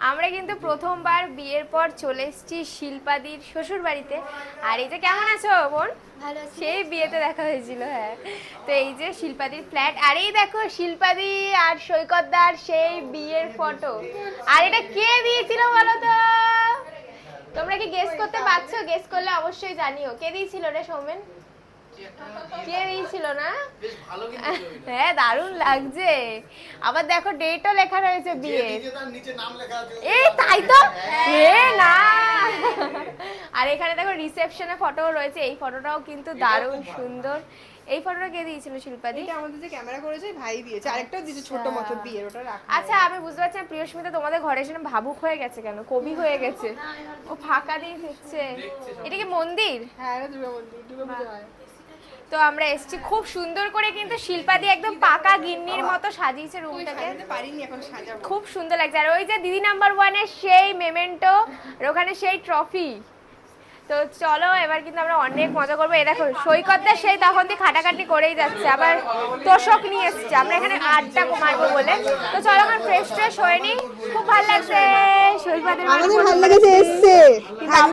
আমরা কিন্তু প্রথমবার বিয়ের পর চলে এসেছি শিল্পাদির শ্বশুর বাড়িতে। আর এই যে কেমন আছো বোন? ভালো আছি। সেই বিয়েতে দেখা হয়েছিল, হ্যাঁ। তো এই যে শিল্পাদির ফ্ল্যাট, আর এই দেখো শিল্পাদি আর সৈকতদার সেই বিয়ের ফটো। আর এটা কে দিয়েছিল বলো তো? তোমরা কি গেস করতে পারছো? গেস করলে অবশ্যই জানিও কে দিয়েছিল রে সৌমেন। কে দিয়েছিল না? হ্যাঁ দারুণ লাগছে। আবার দেখো ডেটও লেখা রয়েছে বিয়ে। এই তাই তো, এ না। আর এখানে দেখো রিসেপশনে ফটো রয়েছে, এই ফটোটাও কিন্তু দারুণ সুন্দর। এই ফটোটা কে দিয়েছিল শিল্পাদি? এটা আমাদের যে ক্যামেরা করেছে ভাই দিয়েছে, আরেকটা দিয়েছে ছোট মতো বিয়ের, ওটা রাখা। আচ্ছা আমি বুঝতে পারছি না প্রিয়স্মিতা তোমাদের ঘরে এসে না ভাবুক হয়ে গেছে কেন, কবি হয়ে গেছে। ও ফাঁকা দিয়ে দেখছে। এটা কি মন্দির? হ্যাঁ এটা দুর্গা মন্দির, দুর্গা পুজো হয়। তো আমরা এসেছি খুব সুন্দর করে, কিন্তু শিল্পাদি একদম পাকা গিন্নির মতো সাজিয়েছে রুমটাকে। সাজাতে পারিনি, এখন সাজাবো। খুব সুন্দর লাগছে। আর ওই যে দিদি নাম্বার ওয়ানের সেই মেমেন্টো, আর ওখানে সেই ট্রফি। তো চলো এবার কিন্তু আমরা অনেক মজা করবো। এই দেখো সৈকতটা সেই তখন দিয়ে খাটাখাটি করেই যাচ্ছে, আবার তোষক নিয়ে এসছে আমরা এখানে আড্ডা মারবো বলে। তো চলো আমার ফ্রেশ হয়ে নি। খুব ভালো লাগছে সৈকতের আমাদের ভালো লেগেছে এসছে।